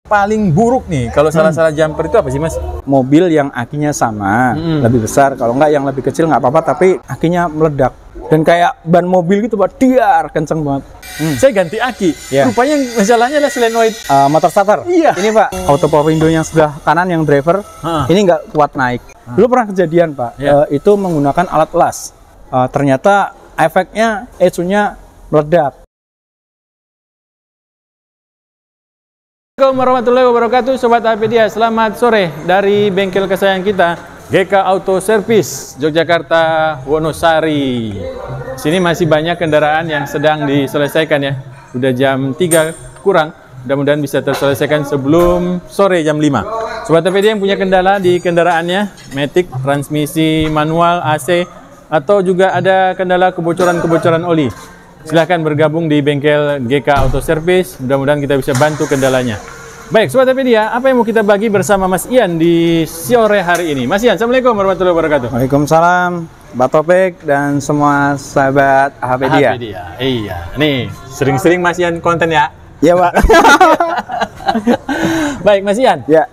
paling buruk nih kalau salah-salah jumper itu apa sih, Mas? Mobil yang akinya sama, lebih besar. Kalau enggak yang lebih kecil nggak apa-apa, tapi akinya meledak. Dan kayak ban mobil gitu, Pak, diar, kenceng banget. Saya ganti aki. Rupanya masalahnya adalah solenoid Motor starter. Iya. Ini, Pak, auto power window yang sebelah kanan yang driver, ini nggak kuat naik. Dulu pernah kejadian, Pak, itu menggunakan alat las. Ternyata efeknya ECU-nya meledak. Assalamualaikum warahmatullahi wabarakatuh, Sobat Hapedia. Selamat sore dari bengkel kesayangan kita, GK Auto Service, Yogyakarta, Wonosari. Sini masih banyak kendaraan yang sedang diselesaikan ya. Sudah jam 3 kurang, mudah-mudahan bisa terselesaikan sebelum sore jam 5. Sobat Hapedia yang punya kendala di kendaraannya, matic, transmisi manual, AC, atau juga ada kendala kebocoran-kebocoran oli, silahkan bergabung di bengkel GK Auto Service. Mudah-mudahan kita bisa bantu kendalanya. Baik, Sobat Hapedia, apa yang mau kita bagi bersama Mas Ian di sore hari ini? Mas Ian, Assalamualaikum warahmatullahi wabarakatuh. Waalaikumsalam, Mbak Topik dan semua sahabat Hapedia. Iya, nih sering-sering Mas Ian konten ya. Iya, Pak. Baik, Mas Ian. Ya.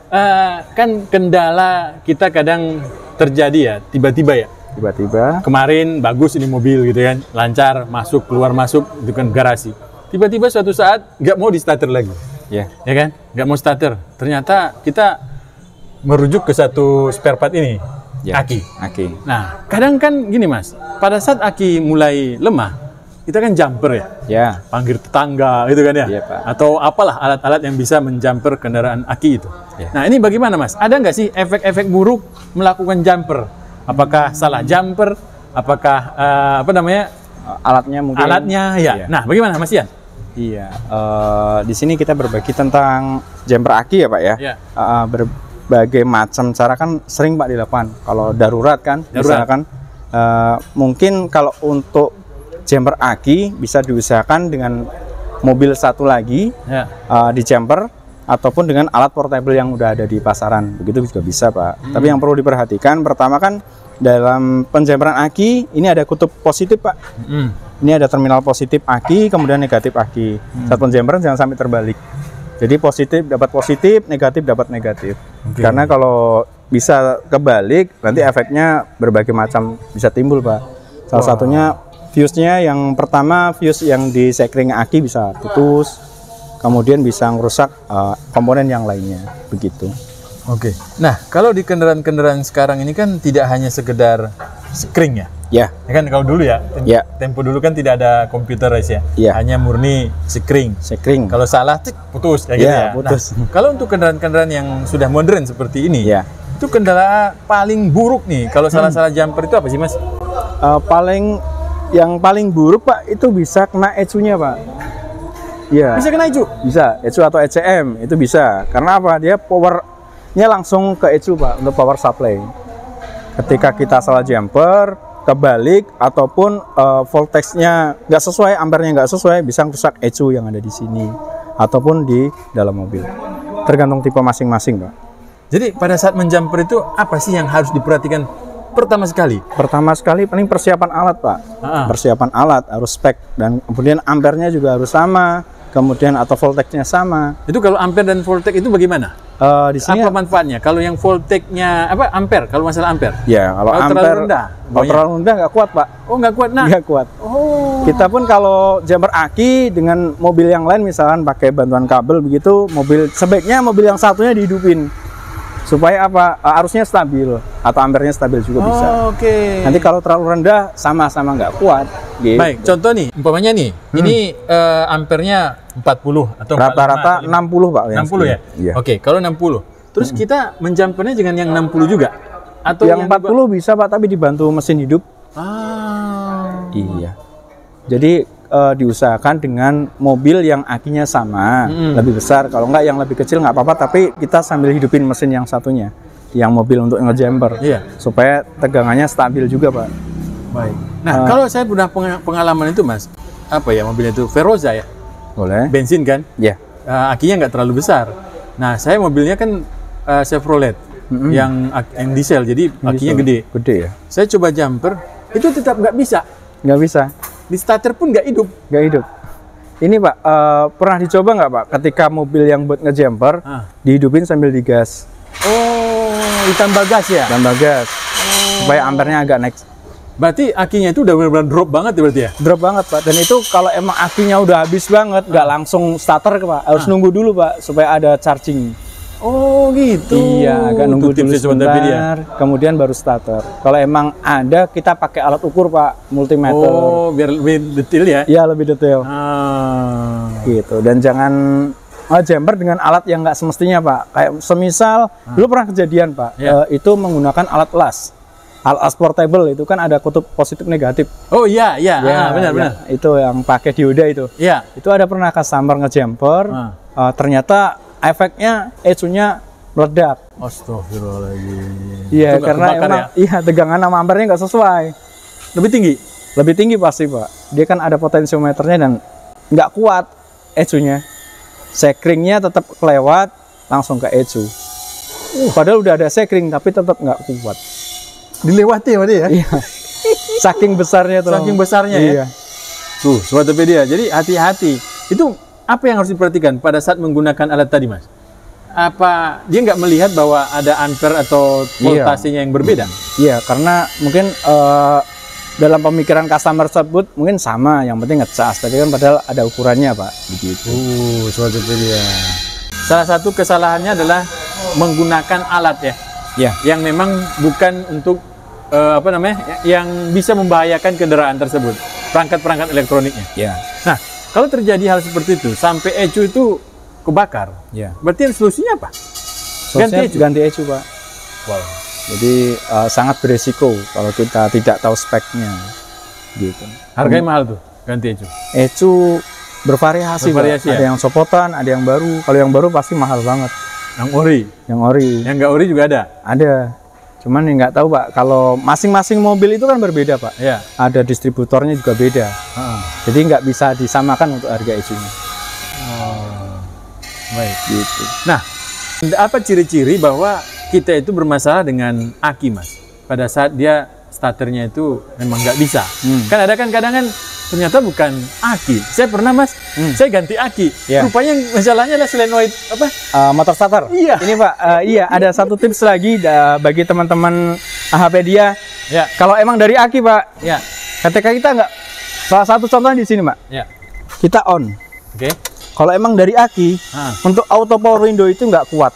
Kan kendala kita kadang terjadi ya, tiba-tiba ya. Tiba-tiba. Kemarin bagus ini mobil gitu kan, lancar masuk keluar masuk itu kan garasi. Tiba-tiba suatu saat nggak mau di starter lagi. Ya kan? Nggak mau starter. Ternyata kita merujuk ke satu spare part ini, aki. Nah, kadang kan gini Mas, pada saat aki mulai lemah, kita kan jumper ya. Panggil tetangga gitu kan ya. Iya, Pak. Atau apalah alat-alat yang bisa menjumper kendaraan aki itu. Nah, ini bagaimana Mas? Ada nggak sih efek-efek buruk melakukan jumper? Apakah salah jumper? Apakah alatnya mungkin? Alatnya ya. Nah, bagaimana Mas Ian? Iya, di sini kita berbagi tentang jumper aki ya, Pak ya. Berbagai macam cara kan sering Pak dilakukan. Kalau darurat kan, misalkan mungkin kalau untuk jumper aki bisa diusahakan dengan mobil satu lagi di jumper ataupun dengan alat portable yang udah ada di pasaran. Begitu juga bisa, Pak. Tapi yang perlu diperhatikan pertama kan dalam penjamperan aki ini ada kutub positif, Pak. Ini ada terminal positif aki, kemudian negatif aki. Saat penjamperan jangan sampai terbalik. Jadi positif dapat positif, negatif dapat negatif. Karena kalau bisa kebalik, nanti efeknya berbagai macam bisa timbul, Pak. Salah satunya fuse-nya yang pertama, fuse yang di sekring aki bisa putus. Kemudian bisa merusak komponen yang lainnya, begitu. Nah, kalau di kendaraan-kendaraan sekarang ini kan tidak hanya sekedar sekring ya? Ya kan kalau dulu ya, tempo dulu kan tidak ada computerized ya? Hanya murni sekring. Kalau salah, putus kayak gitu ya? Putus. Nah, kalau untuk kendaraan-kendaraan yang sudah modern seperti ini, itu kendala paling buruk nih, kalau salah-salah jumper itu apa sih Mas? Yang paling buruk Pak, itu bisa kena ECU-nya Pak. Bisa kena ECU? Bisa, ECU atau ECM itu bisa. Karena apa? Dia powernya langsung ke ECU Pak, untuk power supply. Ketika kita salah jumper, kebalik, ataupun voltage-nya nggak sesuai, ampernya nggak sesuai, bisa rusak ECU yang ada di sini. Ataupun di dalam mobil. Tergantung tipe masing-masing Pak. Jadi pada saat menjumper itu, apa sih yang harus diperhatikan pertama sekali? Pertama sekali paling persiapan alat Pak. Persiapan alat harus spek, dan kemudian ampernya juga harus sama. Kemudian atau voltage-nya sama. Itu kalau ampere dan voltage itu bagaimana? Di sini apa manfaatnya? Kalau yang voltage-nya apa ampere? Kalau masalah ampere? Ya, kalau ampere terlalu rendah. Kalau terlalu rendah nggak kuat, Pak. Oh, nggak kuat. Nah, nggak kuat. Kita pun kalau jumper aki dengan mobil yang lain misalkan pakai bantuan kabel begitu, sebaiknya mobil yang satunya dihidupin. Supaya apa? Arusnya stabil atau ampernya stabil juga bisa. Nanti kalau terlalu rendah sama-sama nggak kuat. Gitu. Baik, contoh nih, umpamanya nih, ini ampernya 40 atau rata-rata 60 Pak. 60 ya? Iya. Kalau 60. Terus kita menjumpernya dengan yang 60 juga? Atau yang 40 bisa Pak, tapi dibantu mesin hidup. Iya. Jadi diusahakan dengan mobil yang akinya sama, lebih besar. Kalau enggak yang lebih kecil nggak apa-apa, tapi kita sambil hidupin mesin yang satunya, yang mobil untuk ngejumper, supaya tegangannya stabil juga Pak. Baik. Nah, kalau saya punya pengalaman itu Mas, apa ya mobilnya itu Veroza ya? Boleh. Bensin kan? Iya. Akinya nggak terlalu besar. Nah, saya mobilnya kan Chevrolet, yang diesel, jadi akinya gede. Gede ya. Saya coba jumper, itu tetap nggak bisa. Nggak bisa. Di starter pun nggak hidup. Nggak hidup. Ini Pak, pernah dicoba nggak Pak? Ketika mobil yang buat ngejumper, dihidupin sambil digas. Oh, ditambah gas ya? Tambah gas, supaya ampernya agak naik. Berarti akinya itu udah benar-benar drop banget ya berarti ya? Drop banget Pak, dan itu kalau emang akinya udah habis banget, nggak langsung starter Pak, harus nunggu dulu Pak, supaya ada charging. Oh gitu. Iya, agak nunggu dulu sebentar, kemudian baru starter. Kalau emang ada, kita pakai alat ukur Pak, multimeter. Oh, biar lebih detail ya? Iya, lebih detail. Gitu, dan jangan jumper dengan alat yang nggak semestinya Pak. Kayak semisal, dulu pernah kejadian Pak, itu menggunakan alat las. Alat las portable itu kan ada kutub positif negatif. Oh iya, benar-benar. Itu yang pakai dioda itu. Iya. Itu ada pernah customer ngejumper, ternyata efeknya ECU-nya meledak. Astagfirullahaladzim. Iya, karena emang tegangan sama ampernya nggak sesuai. Lebih tinggi? Lebih tinggi pasti Pak. Dia kan ada potensiometernya dan nggak kuat ECU-nya. Sekringnya tetap kelewat, langsung ke ECU. Padahal udah ada sekring tapi tetap nggak kuat. Dilewati berarti ya? Iya. Saking besarnya tuh. Saking besarnya ya? Tuh, Sobat TPDIA. Jadi hati-hati. Itu apa yang harus diperhatikan pada saat menggunakan alat tadi, Mas? Apa dia nggak melihat bahwa ada ampere atau voltasenya yang berbeda? Iya, karena mungkin dalam pemikiran customer tersebut mungkin sama, yang penting ngecas. Tapi kan padahal ada ukurannya, Pak. Begitu. Sobat TPDIA. Salah satu kesalahannya adalah menggunakan alat ya? Ya. Yang memang bukan untuk yang bisa membahayakan kendaraan tersebut, perangkat-perangkat elektroniknya. Ya. Nah, kalau terjadi hal seperti itu, sampai ECU itu kebakar, berarti solusinya apa? Ganti ECU, Pak. Wow. Jadi sangat beresiko kalau kita tidak tahu speknya, gitu. Harganya mahal tuh, ganti ECU. ECU bervariasi, Pak. Ada yang sopotan, ada yang baru. Kalau yang baru pasti mahal banget. Yang ori? Yang ori. Yang nggak ori juga ada? Ada. Cuman nggak tahu Pak, kalau masing-masing mobil itu kan berbeda Pak. Iya. Ada distributornya juga beda. Jadi nggak bisa disamakan untuk harga ECU-nya. Baik. Gitu. Nah, apa ciri-ciri bahwa kita itu bermasalah dengan aki, Mas? Pada saat dia starternya itu memang nggak bisa. Kan ada kan kadang kan ternyata bukan aki. Saya pernah Mas, saya ganti aki. Rupanya masalahnya adalah solenoid motor starter. Iya. Ini Pak, ada satu tips lagi bagi teman-teman HPDIA. Ya. Kalau emang dari aki Pak, ketika kita nggak, salah satu contohnya di sini Pak. Kita on. Oke. Kalau emang dari aki, untuk auto power window itu nggak kuat.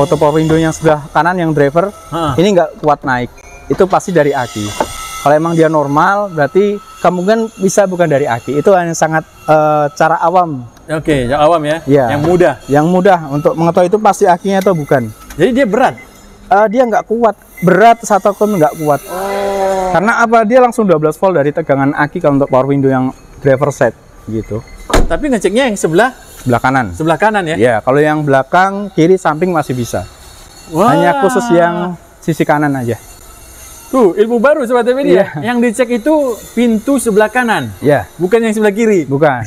Auto power window yang sebelah kanan yang driver, ini nggak kuat naik. Itu pasti dari aki. Kalau emang dia normal, berarti kemungkinan bisa bukan dari aki. Itu hanya sangat cara awam. Oke, yang awam ya? Yang mudah. Yang mudah untuk mengetahui itu pasti akinya atau bukan. Jadi dia berat? Dia nggak kuat. Berat satu pun nggak kuat. Karena apa? Dia langsung 12 volt dari tegangan aki kalau untuk power window yang driver set gitu. Tapi ngeceknya yang sebelah kanan. Sebelah kanan ya? Iya, kalau yang belakang, kiri, samping masih bisa. Hanya khusus yang sisi kanan aja. Tuh, ilmu baru Sobat TPDIA. Yang dicek itu pintu sebelah kanan. Bukan yang sebelah kiri. Bukan.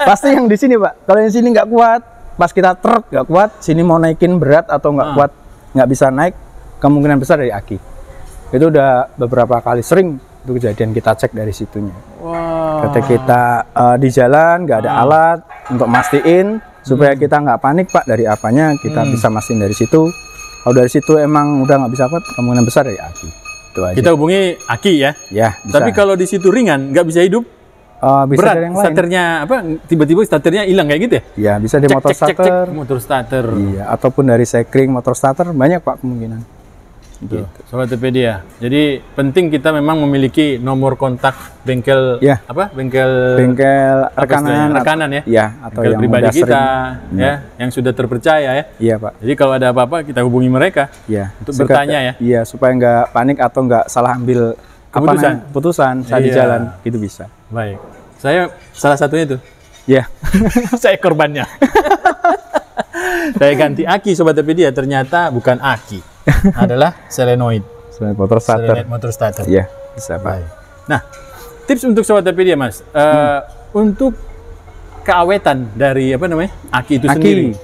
Pasti yang di sini, Pak. Kalau yang sini nggak kuat, pas kita truk nggak kuat, sini mau naikin berat atau nggak kuat, nggak bisa naik, kemungkinan besar dari aki. Itu udah beberapa kali sering itu kejadian, kita cek dari situnya. Ketika kita di jalan nggak ada alat untuk mastiin supaya kita nggak panik Pak, dari apanya kita bisa mastiin dari situ. Kalau dari situ emang udah nggak bisa kuat, kemungkinan besar dari aki. Kita hubungi aki ya. Bisa. Tapi kalau di situ ringan, nggak bisa hidup. Bisa berat, dari yang lain. starternya tiba-tiba starternya hilang kayak gitu ya? Iya, bisa di motor starter. Motor starter. Iya, ataupun dari sekring motor starter, banyak Pak kemungkinan. Gitu. Sobat TPDIA. Jadi penting kita memang memiliki nomor kontak bengkel bengkel rekanan ya. Iya, atau bengkel yang pribadi kita sering, ya, yang sudah terpercaya ya. Iya, Pak. Jadi kalau ada apa-apa kita hubungi mereka. Untuk bertanya ya. Iya, supaya nggak panik atau nggak salah ambil keputusan saat di jalan, itu bisa. Baik. Saya salah satunya itu. Iya. Saya korbannya. Saya ganti aki Sobat TPDIA, ternyata bukan aki. Adalah solenoid. Motor starter. Motor starter. Iya, bisa Pak. Nah, tips untuk Sobat TPDIA Mas, untuk keawetan dari aki itu sendiri.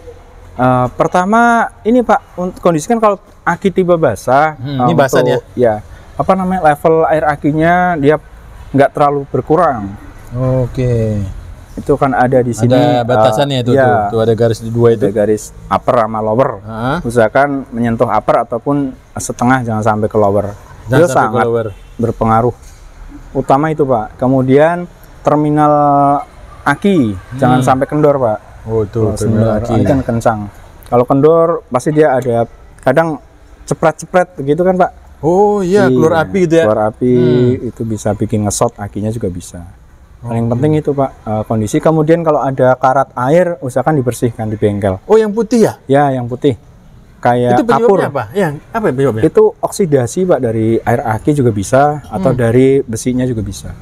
Pertama ini Pak, untuk kondisikan kalau aki tiba basah, ini basah ya. Ya, level air akinya dia nggak terlalu berkurang. Oke. Itu kan ada di sini. Ada batasannya itu ya, tuh ada garis dua itu. Ada garis upper sama lower. Usahakan menyentuh upper ataupun setengah, jangan sampai ke lower. Itu sangat berpengaruh. Utama itu Pak. Kemudian terminal aki jangan sampai kendor Pak. Oh tuh terminal aki. Ini kan kencang. Kalau kendor pasti dia ada kadang cepret-cepret begitu kan Pak. Oh iya, keluar api gitu ya. Keluar api itu bisa bikin nge-shot akinya juga bisa. Paling penting itu Pak, kondisi. Kemudian kalau ada karat air, usahakan dibersihkan di bengkel. Oh yang putih ya? Ya yang putih. Kayak itu kapur. Apa? Yang apa penyebabnya? Itu oksidasi Pak, dari air aki juga bisa, atau dari besinya juga bisa.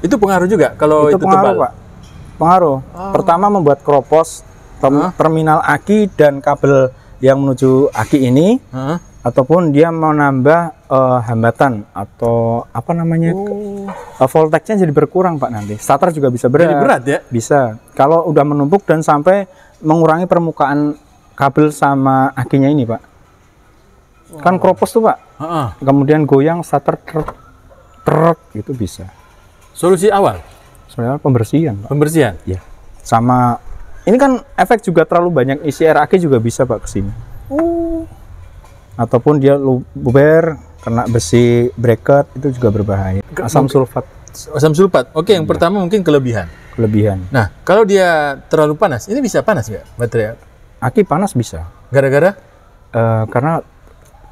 Itu pengaruh juga kalau itu pengaruh tebal? Pak. Pengaruh. Pertama membuat keropos terminal aki dan kabel yang menuju aki ini. Ataupun dia mau nambah hambatan atau apa namanya voltage-nya jadi berkurang Pak nanti. Starter juga bisa berat. Jadi berat ya? Bisa. Kalau udah menumpuk dan sampai mengurangi permukaan kabel sama akinya ini Pak. Kan keropos tuh Pak. Kemudian goyang starter truk itu bisa. Solusi awal? Sebenarnya pembersihan Pak. Pembersihan? Ya. Sama ini kan efek juga terlalu banyak isi air aki juga bisa Pak kesini. Ataupun dia luber kena besi bracket itu juga berbahaya. Asam sulfat. Asam sulfat. Oke, yang pertama mungkin kelebihan. Nah, kalau dia terlalu panas, ini bisa panas nggak baterai? Aki panas bisa. Gara-gara? Karena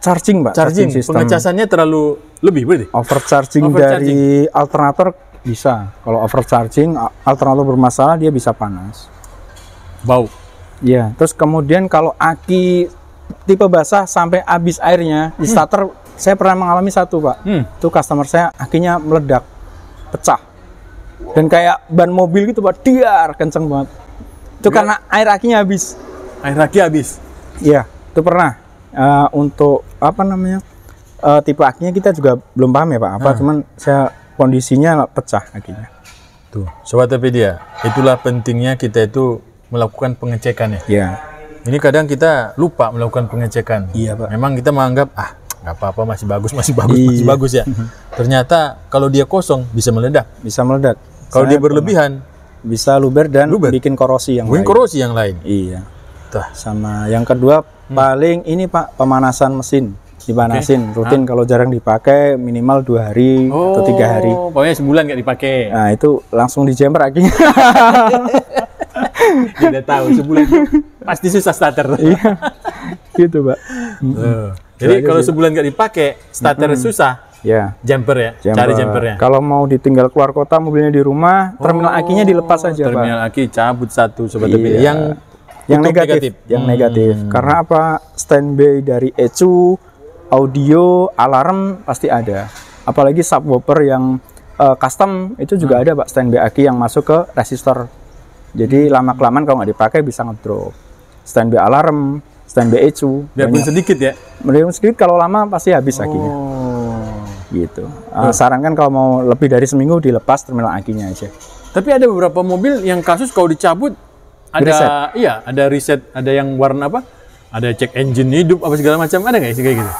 charging Pak. Charging sistem. Pengecasannya terlalu lebih berarti? Overcharging dari alternator bisa. Kalau overcharging alternator bermasalah dia bisa panas. Bau. Iya. Terus kemudian kalau aki tipe basah sampai habis airnya di starter, saya pernah mengalami satu Pak. Itu customer saya akinya meledak, pecah, dan kayak ban mobil gitu Pak, diar kenceng banget. Itu karena air akinya habis. Air aki habis? Iya, itu pernah. Untuk apa namanya tipe akinya kita juga belum paham ya Pak. Cuman saya kondisinya pecah akinya. Tuh, Sobat Topedia, itulah pentingnya kita itu melakukan pengecekan ya. Iya. Ini kadang kita lupa melakukan pengecekan. Iya Pak. Memang kita menganggap nggak apa-apa, masih bagus ya. Ternyata kalau dia kosong bisa meledak. Bisa meledak. Kalau dia berlebihan bisa luber dan bikin korosi yang lain. Iya. Tuh. Sama yang kedua paling ini Pak, pemanasan mesin. Dipanasin rutin, kalau jarang dipakai minimal 2 hari atau 3 hari. Pokoknya sebulan nggak dipakai. Nah itu langsung dijemper akinya. Tidak tahu sebulan pasti susah starter. Iya, gitu Pak. Jadi kalau sebulan nggak dipakai, starter susah. Ya. Jumper ya, cari jumpernya. Kalau mau ditinggal keluar kota, mobilnya di rumah, terminal akinya dilepas saja Pak. Terminal aki cabut satu Sobat Topedia. Yang negatif. Yang negatif. Karena apa? Standby dari ECU, audio, alarm pasti ada. Apalagi subwoofer yang custom itu juga ada Pak, standby aki yang masuk ke resistor. Jadi lama-kelamaan kalau nggak dipakai bisa ngedrop. Standby alarm, standby ECU. Biarpun sedikit ya? Biarpun sedikit, kalau lama pasti habis akinya. Gitu. Sarankan kalau mau lebih dari seminggu dilepas terminal akinya aja. Tapi ada beberapa mobil yang kasus kalau dicabut ada reset, ada yang warna apa? Ada cek engine hidup apa segala macam, ada nggak sih kayak gitu?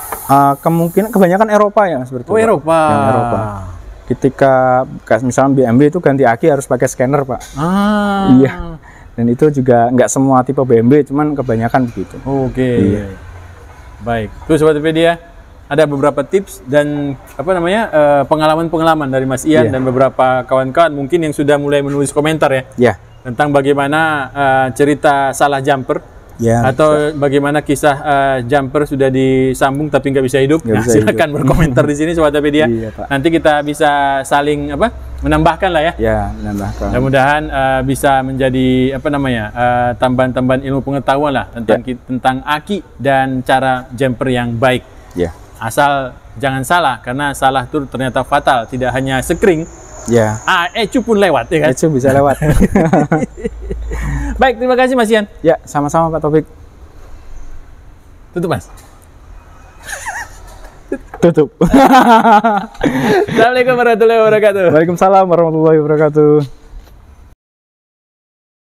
Kemungkinan kebanyakan Eropa ya seperti itu. Eropa. Yang Eropa. Ketika misalnya BMW itu ganti aki harus pakai scanner Pak. Iya. Dan itu juga nggak semua tipe BMW, cuman kebanyakan begitu. Iya. Baik. Terus Sobat Topedia, ada beberapa tips dan pengalaman-pengalaman dari Mas Ian dan beberapa kawan-kawan mungkin yang sudah mulai menulis komentar ya. Tentang bagaimana cerita salah jumper. Atau bagaimana kisah jumper sudah disambung tapi nggak bisa hidup. Silakan berkomentar di sini Sobat Topedia. Nanti kita bisa saling menambahkan lah ya. Menambahkan. Mudah-mudahan bisa menjadi tambahan-tambahan ilmu pengetahuan lah tentang aki dan cara jumper yang baik. Asal jangan salah, karena salah itu ternyata fatal. Tidak hanya sekring. ECU pun lewat ya kan? ECU bisa lewat. Baik, terima kasih Mas Ian. Ya, sama-sama Pak Taufik. Tutup Mas. Tutup. Assalamualaikum warahmatullahi wabarakatuh. Waalaikumsalam warahmatullahi wabarakatuh.